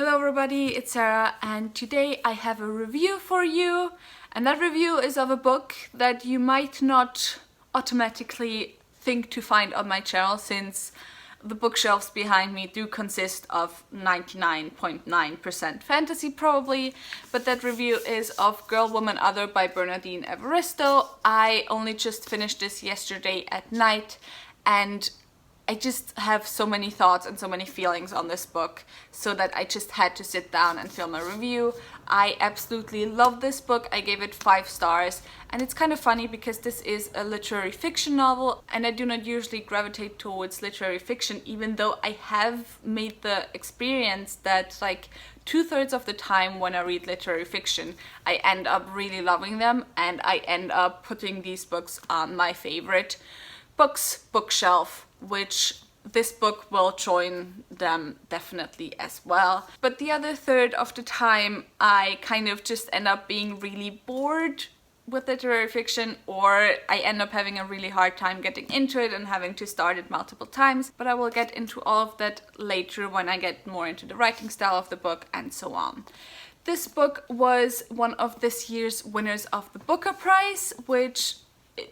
Hello everybody, it's Sarah and today I have a review for you, and that review is of a book that you might not automatically think to find on my channel, since the bookshelves behind me do consist of 99.9% fantasy probably, but that review is of Girl, Woman, Other by Bernardine Evaristo. I only just finished this yesterday at night and I just have so many thoughts and so many feelings on this book, so that I just had to sit down and film a review. I absolutely love this book. I gave it 5 stars, and it's kind of funny because this is a literary fiction novel and I do not usually gravitate towards literary fiction, even though I have made the experience that like 2/3 of the time when I read literary fiction I end up really loving them, and I end up putting these books on my favorite books bookshelf, which this book will join them definitely as well. But the other third of the time I kind of just end up being really bored with literary fiction, or I end up having a really hard time getting into it and having to start it multiple times. But I will get into all of that later when I get more into the writing style of the book and so on. This book was one of this year's winners of the Booker Prize, which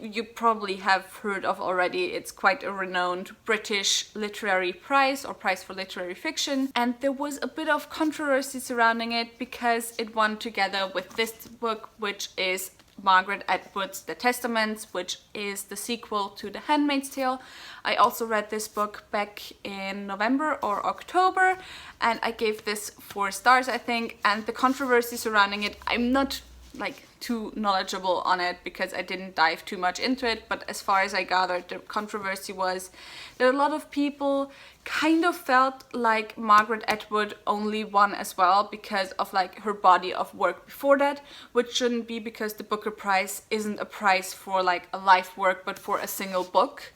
you probably have heard of already. It's quite a renowned British literary prize, or prize for literary fiction, and there was a bit of controversy surrounding it because it won together with this book, which is Margaret Atwood's The Testaments, which is the sequel to The Handmaid's Tale. I also read this book back in November or October and I gave this 4 stars, I think, and the controversy surrounding it, I'm not like too knowledgeable on it because I didn't dive too much into it, but as far as I gathered, the controversy was that a lot of people kind of felt like Margaret Atwood only won as well because of like her body of work before that, which shouldn't be, because the Booker Prize isn't a prize for like a life work but for a single book.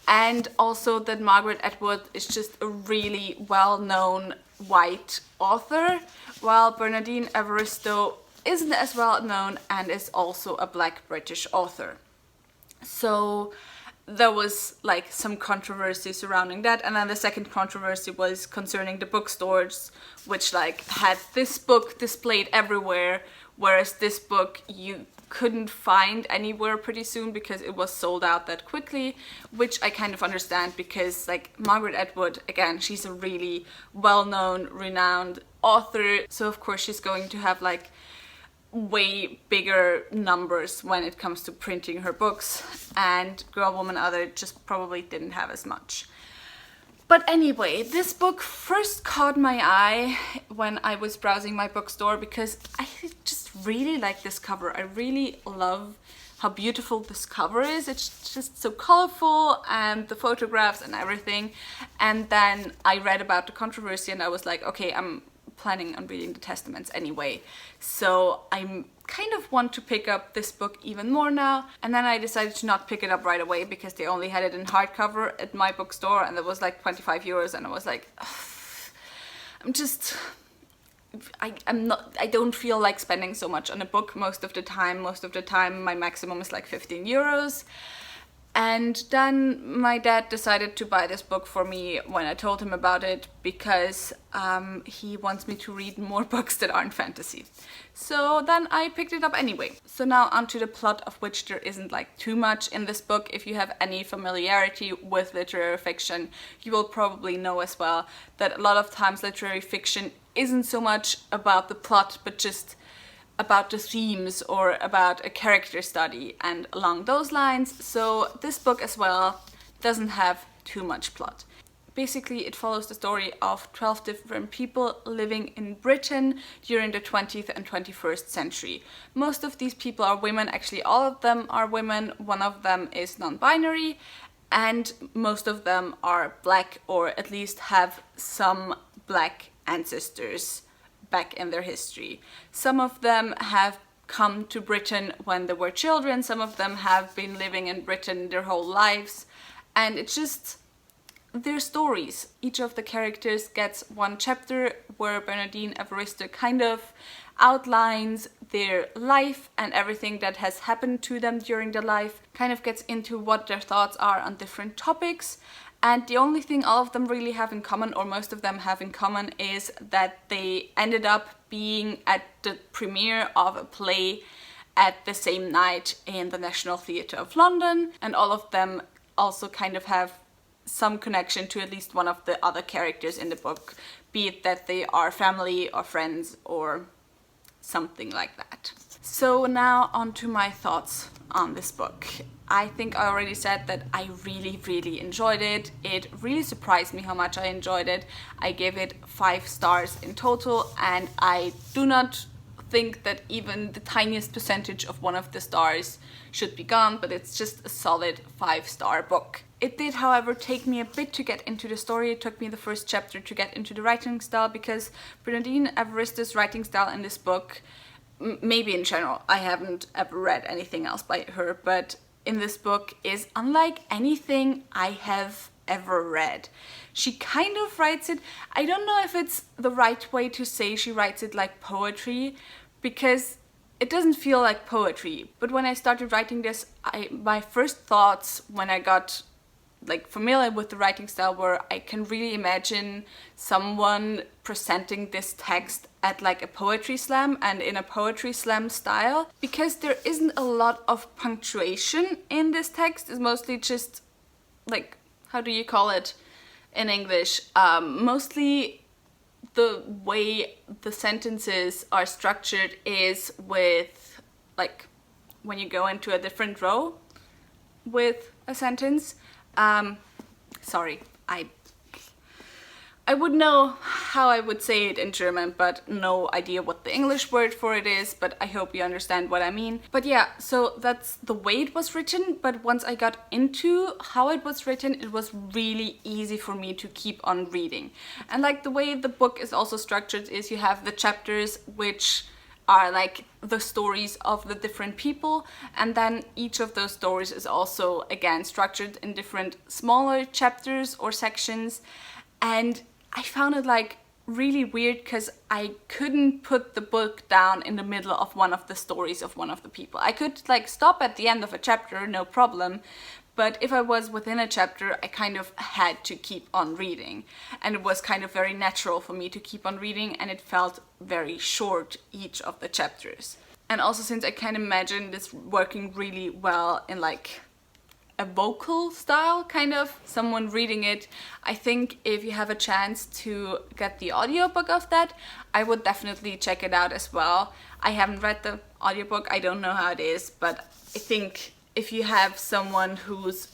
And also that Margaret Atwood is just a really well-known white author, while Bernardine Evaristo isn't as well known and is also a Black British author. So there was like some controversy surrounding that, and then the second controversy was concerning the bookstores, which like had this book displayed everywhere, whereas this book you couldn't find anywhere pretty soon because it was sold out that quickly, which I kind of understand because like Margaret Atwood, again, she's a really well-known, renowned author, so of course she's going to have like way bigger numbers when it comes to printing her books, and Girl, Woman, Other just probably didn't have as much. But anyway, this book first caught my eye when I was browsing my bookstore because I just really like this cover. I really love how beautiful this cover is. It's just so colorful, and the photographs and everything. And then I read about the controversy and I was like, okay, I'm planning on reading The Testaments anyway, so I kind of want to pick up this book even more now. And then I decided to not pick it up right away because they only had it in hardcover at my bookstore and it was like 25 euros, and I was like, I don't feel like spending so much on a book most of the time. Most of the time my maximum is like 15 euros. And then my dad decided to buy this book for me when I told him about it, because he wants me to read more books that aren't fantasy. So then I picked it up anyway. So now onto the plot, of which there isn't like too much in this book. If you have any familiarity with literary fiction, you will probably know as well that a lot of times literary fiction isn't so much about the plot, but just about the themes or about a character study and along those lines. So this book as well doesn't have too much plot. Basically, it follows the story of 12 different people living in Britain during the 20th and 21st century. Most of these people are women, actually all of them are women, one of them is non-binary, and most of them are Black, or at least have some Black ancestors back in their history. Some of them have come to Britain when they were children, some of them have been living in Britain their whole lives, and it's just their stories. Each of the characters gets one chapter where Bernardine Evaristo kind of outlines their life and everything that has happened to them during their life, kind of gets into what their thoughts are on different topics, And the only thing all of them really have in common, or most of them have in common, is that they ended up being at the premiere of a play at the same night in the National Theatre of London, and all of them also kind of have some connection to at least one of the other characters in the book, be it that they are family or friends or something like that. So now on to my thoughts on this book. I think I already said that I really enjoyed it. It really surprised me how much I enjoyed it. I gave it 5 stars in total, and I do not think that even the tiniest percentage of one of the stars should be gone, but it's just a solid 5-star book. It did, however, take me a bit to get into the story. It took me the first chapter to get into the writing style, because Bernardine Evariste's writing style in this book, maybe in general, I haven't ever read anything else by her, but in this book is unlike anything I have ever read. She kind of writes it, I don't know if it's the right way to say she writes it like poetry, because it doesn't feel like poetry. But when I started writing this, my first thoughts when I got like familiar with the writing style were, I can really imagine someone presenting this text at like a poetry slam and in a poetry slam style, because there isn't a lot of punctuation in this text. It's mostly just like, how do you call it in English? Mostly the way the sentences are structured is with like when you go into a different row with a sentence. Sorry, I would know how I would say it in German, but no idea what the English word for it is, but I hope you understand what I mean. But yeah, so that's the way it was written, but once I got into how it was written, it was really easy for me to keep on reading. And like the way the book is also structured is you have the chapters which are like the stories of the different people, and then each of those stories is also again structured in different smaller chapters or sections. And I found it like really weird because I couldn't put the book down in the middle of one of the stories of one of the people. I could like stop at the end of a chapter, no problem, but if I was within a chapter, I kind of had to keep on reading. And it was kind of very natural for me to keep on reading, and it felt very short, each of the chapters. And also, since I can imagine this working really well in like a vocal style, kind of, someone reading it, I think if you have a chance to get the audiobook of that, I would definitely check it out as well. I haven't read the audiobook, I don't know how it is, but I think if you have someone who's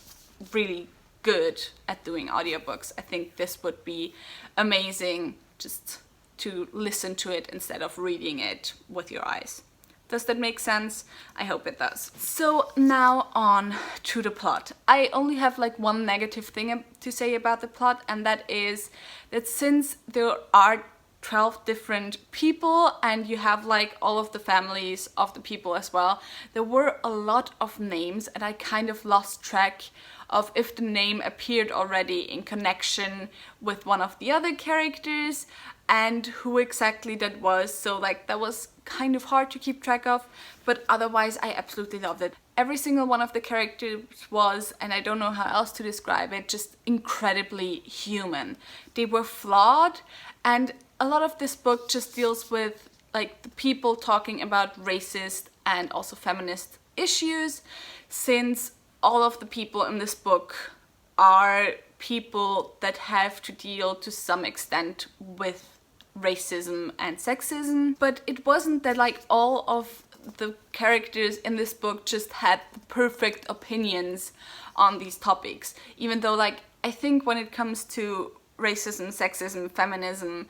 really good at doing audiobooks, I think this would be amazing just to listen to it instead of reading it with your eyes. Does that make sense? I hope it does. So now on to the plot. I only have like one negative thing to say about the plot, and that is that since there are 12 different people and you have like all of the families of the people as well, there were a lot of names, and I kind of lost track of if the name appeared already in connection with one of the other characters and who exactly that was. So like that was kind of hard to keep track of, but otherwise I absolutely loved it. Every single one of the characters was, and I don't know how else to describe it, just incredibly human. They were flawed, and a lot of this book just deals with like the people talking about racist and also feminist issues, since all of the people in this book are people that have to deal to some extent with racism and sexism. But it wasn't that like all of the characters in this book just had the perfect opinions on these topics, even though like I think when it comes to racism, sexism, feminism,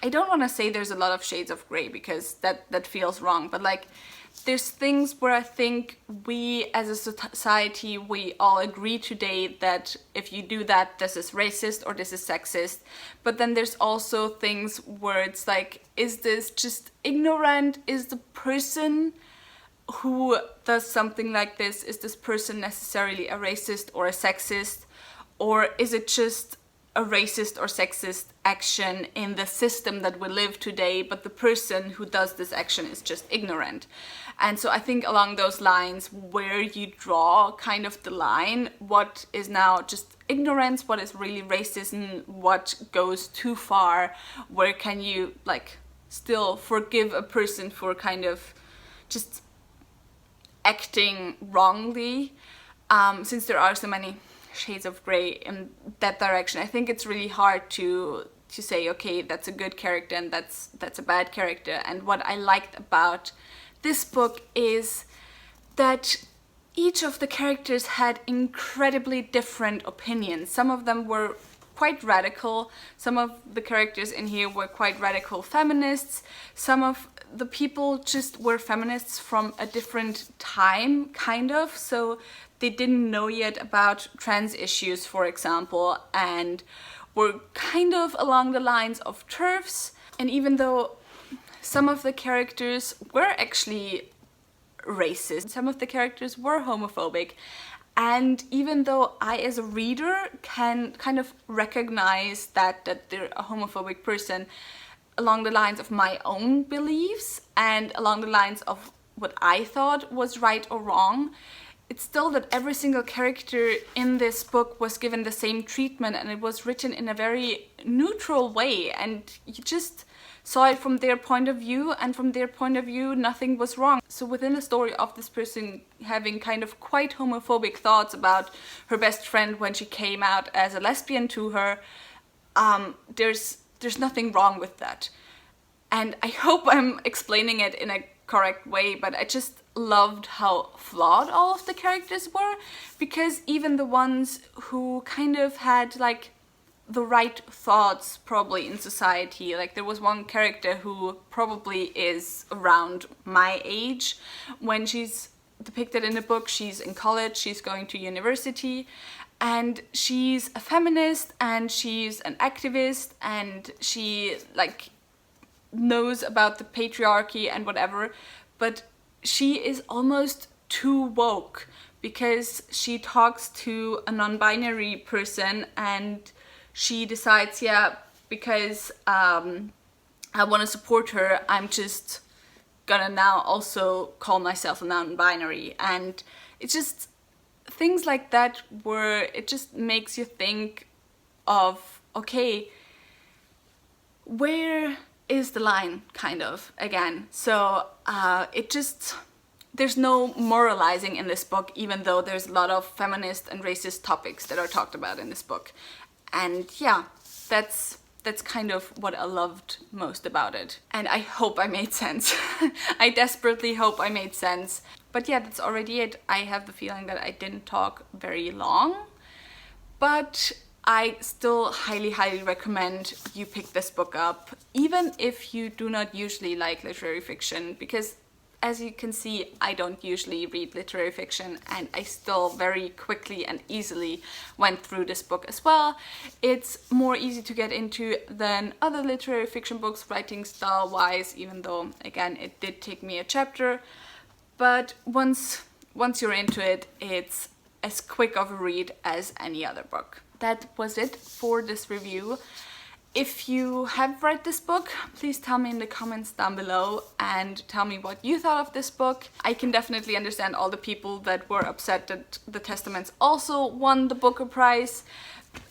I don't want to say there's a lot of shades of gray, because that feels wrong, but like there's things where I think we as a society, we all agree today that if you do that, this is racist or this is sexist. But then there's also things where it's like, is this just ignorant? Is the person who does something like this, is this person necessarily a racist or a sexist? Or is it just a racist or sexist action in the system that we live today, but the person who does this action is just ignorant? And so I think along those lines, where you draw kind of the line, what is now just ignorance, what is really racism, what goes too far, where can you like still forgive a person for kind of just acting wrongly, since there are so many shades of grey in that direction. I think it's really hard to say, okay, that's a good character and that's a bad character. And what I liked about this book is that each of the characters had incredibly different opinions. Some of them were quite radical. Some of the characters in here were quite radical feminists. Some of the people just were feminists from a different time, kind of. So they didn't know yet about trans issues, for example, and were kind of along the lines of TERFs. And even though some of the characters were actually racist, some of the characters were homophobic, and even though I as a reader can kind of recognize that they're a homophobic person along the lines of my own beliefs and along the lines of what I thought was right or wrong, it's still that every single character in this book was given the same treatment, and it was written in a very neutral way, and you just saw it from their point of view, and from their point of view nothing was wrong. So within the story of this person having kind of quite homophobic thoughts about her best friend when she came out as a lesbian to her, there's nothing wrong with that. And I hope I'm explaining it in a correct way, but I just loved how flawed all of the characters were, because even the ones who kind of had like the right thoughts probably in society, like there was one character who probably is around my age when she's depicted in the book. She's in college, she's going to university, and she's a feminist and she's an activist, and she like knows about the patriarchy and whatever, but she is almost too woke, because she talks to a non-binary person and she decides, yeah, because I want to support her, I'm just gonna now also call myself a non-binary. And it's just things like that where it just makes you think of, okay, where is the line, kind of, again. So it just, there's no moralizing in this book, even though there's a lot of feminist and racist topics that are talked about in this book. And yeah, that's kind of what I loved most about it. And I hope I made sense. I desperately hope I made sense. But yeah, that's already it. I have the feeling that I didn't talk very long, but I still highly, highly recommend you pick this book up, even if you do not usually like literary fiction, because as you can see, I don't usually read literary fiction, and I still very quickly and easily went through this book as well. It's more easy to get into than other literary fiction books, writing style wise, even though again it did take me a chapter. But once you're into it, it's as quick of a read as any other book. That was it for this review. If you have read this book, please tell me in the comments down below and tell me what you thought of this book. I can definitely understand all the people that were upset that the Testaments also won the Booker Prize.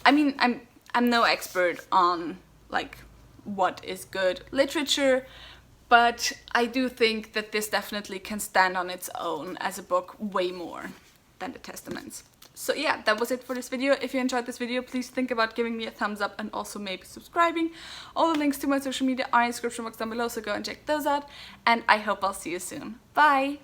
I mean, I'm no expert on like what is good literature, but I do think that this definitely can stand on its own as a book way more than the Testaments. So yeah, that was it for this video. If you enjoyed this video, please think about giving me a thumbs up and also maybe subscribing. All the links to my social media are in the description box down below, so go and check those out. And I hope I'll see you soon. Bye!